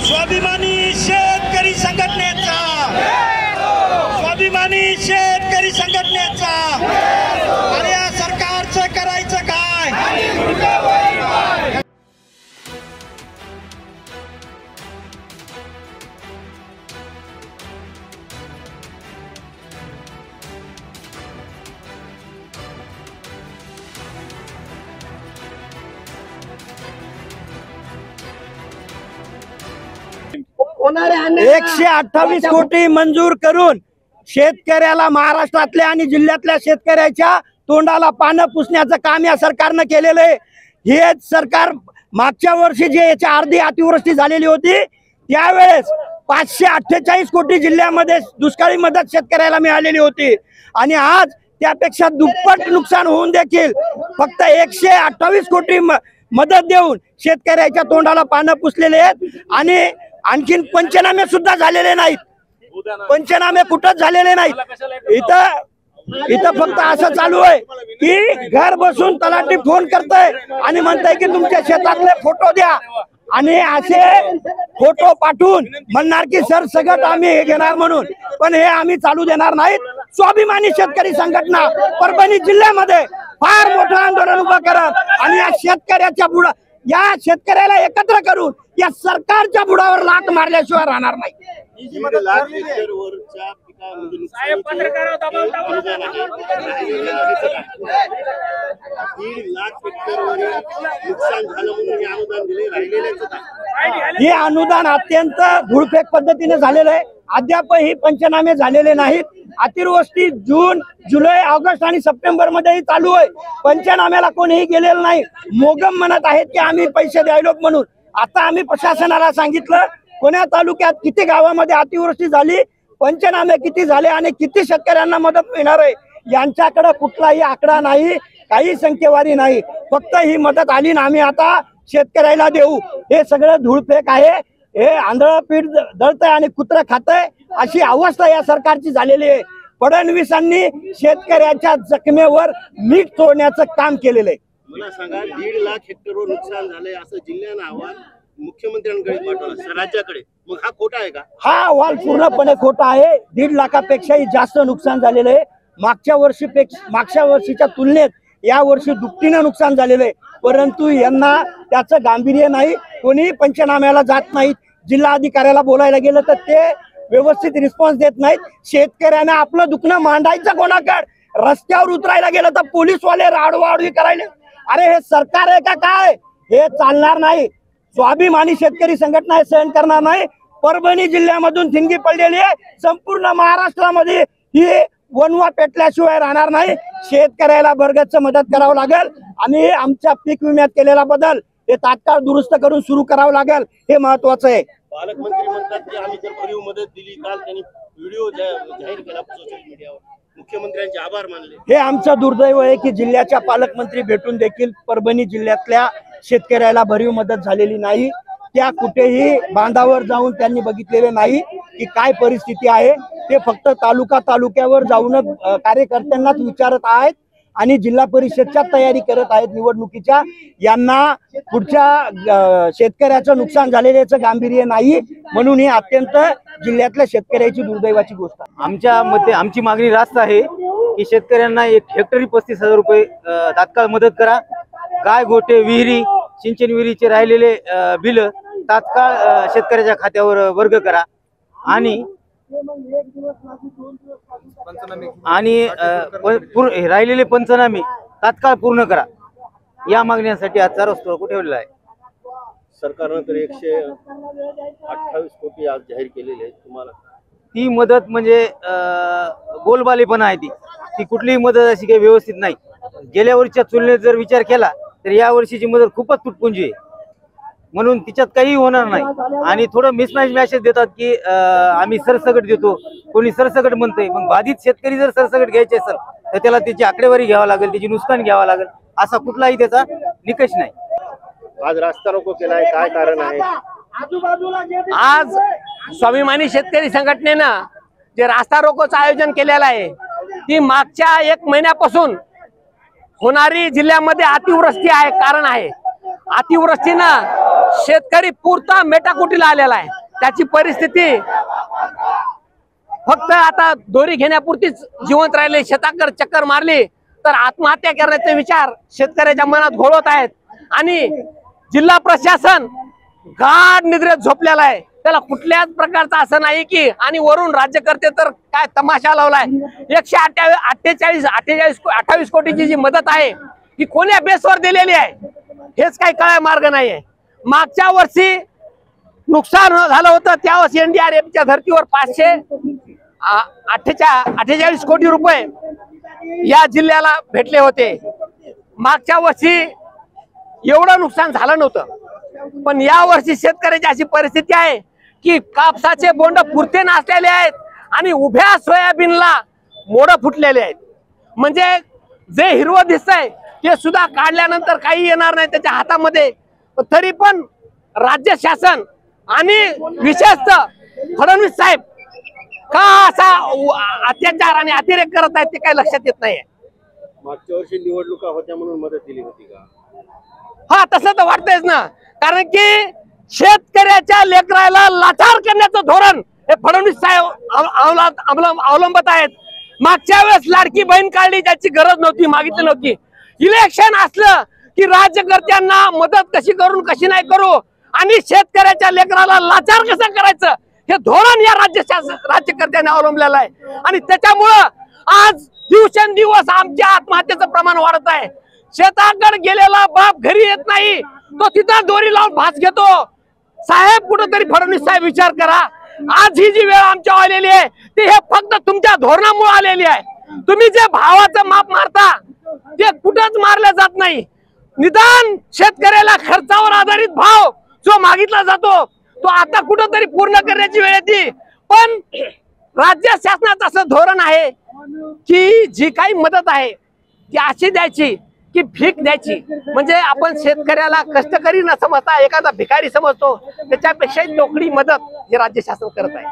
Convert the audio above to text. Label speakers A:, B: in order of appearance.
A: स्वाभिमानी शेतकरी संघटनेचा, स्वाभिमानी शेतकरी संघटनेचा अरे या सरकारचं करायचं काय?
B: होणारे 128 कोटी मंजूर करून शेतकऱ्याला, महाराष्ट्रातल्या आणि जिल्ह्यातल्या शेतकऱ्याच्या तोंडाला पानं पुसण्याचं काम या सरकारनं केलेलं आहे। हे सरकार मागच्या वर्षी जे याच्या अर्धी अतिवृष्टी झालेली होती त्यावेळेस 548 कोटी जिल्ह्यामध्ये दुष्काळी मदत शेतकऱ्याला मिळालेली होती आणि आज त्यापेक्षा दुप्पट नुकसान होऊन देखील फक्त 128 कोटी मदत देऊन शेतकऱ्याच्या तोंडाला पानं पुसलेले आहेत आणि आणखीन पंचनामे सुद्धा झालेले नाहीत। पंचनामे कुठंच झालेले नाहीत। इथं फक्त असं चालू आहे की घर बसून तलाठी फोन करतोय आणि म्हणताय की तुमच्या शेतातले फोटो द्या आणि असे फोटो पाठवून म्हणणार की सर सगळं आम्ही हे घेणार म्हणून, पण हे आम्ही चालू देणार नाहीत। स्वाभिमानी शेतकरी संघटना परभणी जिल्ह्यामध्ये फार मोठं आंदोलन उभं करत आणि या शेतकऱ्याला एकत्र करून या सरकारच्या बुडावर लाथ मारल्याशिवाय राहणार नाही। हे अनुदान अत्यंत धूळफेक पद्धतीने झालेलं आहे। अद्याप ही पंचनामे झालेले नाहीत। अतिवृष्टी जून, जुलै, ऑगस्ट आणि सप्टेंबर मध्येही चालू आहे। पंचनाम्याला कोणीही गेलेलं नाही। मोगम म्हणत आहेत की आम्ही पैसे द्यायलो म्हणून। आता आम्ही प्रशासनाला सांगितलं कोण्या तालुक्यात किती गावामध्ये अतिवृष्टी झाली, पंचनामे किती झाले आणि किती शेतकऱ्यांना मदत मिळणार आहे यांच्याकडे कुठलाही आकडा नाही, काही संख्येवारी नाही। फक्त ही मदत आली ना आम्ही आता शेतकऱ्याला देऊ, हे सगळं धूळफेक आहे। हे आंधळ पीठ दळतंय आणि कुत्र खातंय अशी अवस्था या सरकारची झालेली आहे। फडणवीसांनी शेतकऱ्याच्या जखमेवर मीठ तोडण्याचं काम केलेलं आहे।
C: मला सांगा 1.5 लाख हेक्टरवर नुकसान झालंय असं जिल्ह्यानं अहवाल मुख्यमंत्र्यांकडे पाठवला राज्याकडे, मग हा खोटा आहे का?
B: हा अहवाल पूर्णपणे खोटा आहे। 1.5 लाखापेक्षाही जास्त नुकसान झालेलं आहे। मागच्या वर्षीच्या तुलनेत या वर्षी दुपटीनं नुकसान झालेलं आहे, परंतु यांना त्याचं गांभीर्य नाही। कोणी पंचनाम्याला जात नाहीत। जिल्हाधिकाऱ्याला बोलायला गेलं तर ते व्यवस्थित रिस्पॉन्स देत नाहीत। शेतकऱ्यांना आपलं दुखणं मांडायचं कोणाकडे, रस्त्यावर उतरायला गेलं तर पोलीसवाले राडवाडवी करायले। अरे हे सरकार आहे का काय? हे चालणार नाही। स्वाभिमानी शेतकरी संघटना हे सहन करणार नाही। परभणी जिल्ह्यामधून ठिणगी पडलेली आहे। संपूर्ण महाराष्ट्रामध्ये ही वनवा पेटल्याशिवाय राहणार नाही। शेतकऱ्याला भरगच्च मदत करावं लागेल आणि आमच्या पीक विम्यात केलेला बदल हे तात्काळ दुरुस्त करून सुरू करावं लागेल, हे महत्वाचं आहे।
C: पालकमंत्री म्हणतात की आम्ही जर भरीव मदत दिली, काल त्यांनी व्हिडिओ जाहीर केला सोशल मीडियावर, मुख्यमंत्र्यांचे आभार मानले।
B: हे आमचं दुर्दैव आहे की जिल्ह्याच्या पालकमंत्री भेटून देखील परभणी जिल्ह्यातल्या शेतकऱ्याला भरीव मदत झालेली नाही। त्या कुठेही बांधावर जाऊन त्यांनी बघितलेले नाही की काय परिस्थिती आहे। ते फक्त तालुक्यावर जाऊन कार्यकर्त्यांनाच विचारत आहेत आणि जिल्हा परिषदच्या तयारी करत आहेत निवडणुकीच्या। यांना पुढच्या शेतकऱ्याचं नुकसान झालेल्याचं गांभीर्य नाही, म्हणून ही अत्यंत जिल्ह्यातल्या शेतकऱ्याची दुर्दैवाची गोष्ट आहे।
D: आमच्या मते आमची मागणी रास्त आहे की शेतकऱ्यांना 1 हेक्टरी 35,000 रुपये तात्काळ मदत करा। गाय गोटे, विहिरी, सिंचन विहिरीचे राहिलेले बिल तात्काळ शेतकऱ्याच्या खात्यावर वर्ग करा आणि राहिलेले पंचनामे तात्काळ पूर्ण करा। या मागण्यांसाठी आजचा रस्ता ठेवलेला आहे।
C: सरकारनं तर 128 कोटी आज जाहीर केलेले आहेत। तुम्हाला
D: ती मदत म्हणजे गोलबालेपणा आहे। ती कुठलीही मदत अशी काही व्यवस्थित नाही। गेल्या वर्षीच्या तुलनेत जर विचार केला तर या वर्षीची मदत खूपच तुटपुंजी आहे, म्हणून तिच्यात काही होणार नाही। आणि थोडं मिसमॅच मॅसेज देतात की आम्ही सरसकट देतो, कोणी सरसकट म्हणतंय। मग बाधित शेतकरी जर सरसकट घ्यायचे असेल तर त्याला त्याची आकडेवारी घ्यावा लागेल, त्याची नुकसान घ्यावा लागेल, असा कुठलाही त्याचा निकष नाही।
C: आज रास्ता रोको केलाय, काय कारण आहे?
E: आज स्वाभिमानी शेतकरी संघटनेनं जे रास्ता रोकोचं आयोजन केलेलं आहे ती मागच्या 1 महिन्यापासून होणारी जिल्ह्यामध्ये अतिवृष्टी आहे कारण आहे। अतिवृष्टीनं शेतकरी पुरता मेटाकुटीला आलेला आहे. त्याची परिस्थिती फक्त आता दोरी घेण्यापुरतीच जिवंत राहिले. शेताकडे चक्कर मारली तर आत्महत्या करण्याचे विचार शेतकऱ्याच्या मनात घोळत आहेत. आणि जिल्हा प्रशासन गाढ निद्रेत झोपलेला आहे. त्याला कुठल्याच प्रकारचं असं नाही की, आणि वरून राज्यकर्ते तर काय तमाशा लावलाय. 128 कोटीची जी मदत आहे ही कोण्या बेसवर दिलेली आहे हेच काही कळाय मार्ग नाहीये. मागच्या वर्षी नुकसान झालं होतं त्यावेळेस NDRFच्या धर्तीवर 548 कोटी रुपये या जिल्ह्याला भेटले होते. मागच्या वर्षी एवढं नुकसान झालं नव्हतं. पण या वर्षी शेतकऱ्याची अशी परिस्थिती आहे की कापसाचे बोंड पुरते नसलेले आहेत आणि उभ्या सोयाबीनला मोड फुटलेले आहेत. म्हणजे जे हिरवं दिसतंय ते सुद्धा काढल्यानंतर काही येणार नाही त्याच्या हातामध्ये. तरी पण राज्य शासन आणि विशेषतः फडणवीस साहेब का असा अत्याचार आणि अतिरेक करत आहेत ते काही लक्षात येत नाहीये.
C: मागच्या वर्षी निवडणुका होत्या म्हणून मदत दिली होती का?
E: हा, तसं तर वाटतंयच ना. कारण की शेतकऱ्याच्या लेकराला लाचार करण्याचं धोरण हे फडणवीस साहेब अवलंबत आहेत. मागच्या वेळेस लाडकी बहीण काढली, ज्याची गरज नव्हती, मागितली नव्हती. इलेक्शन असलं की राज्यकर्त्यांना मदत कशी करून कशी नाही करू आणि शेतकऱ्याच्या लेकराला लाचार कसं करायचं हे धोरण या राज्यकर्त्यांनी अवलंबलेलं आहे. आणि त्याच्यामुळं आज दिवसेंदिवस आमच्या आत्महत्येचं प्रमाण वाढत आहे. शेताकडे गेलेला बाप घरी येत नाही, तो तिथं दोरी लावून भास घेतो. साहेब, कुठंतरी फडणवीस साहेब विचार करा. आज ही जी वेळ आमच्या आलेली आहे ती हे फक्त तुमच्या धोरणामुळे आलेली आहे. तुम्ही जे भावाचं माप मारता ते कुठंच मारलं जात नाही. निदान शेतकऱ्याला खर्चावर आधारित भाव जो मागितला जातो तो आता कुठंतरी पूर्ण करण्याची वेळ येते. पण राज्य शासनाचं असं धोरण आहे की जी काही मदत आहे ती अशी द्यायची की भीक द्यायची. म्हणजे आपण शेतकऱ्याला कष्टकरी न समजता एखादा भिकारी समजतो, त्याच्यापेक्षा तोकडी मदत हे राज्य शासन करत आहे.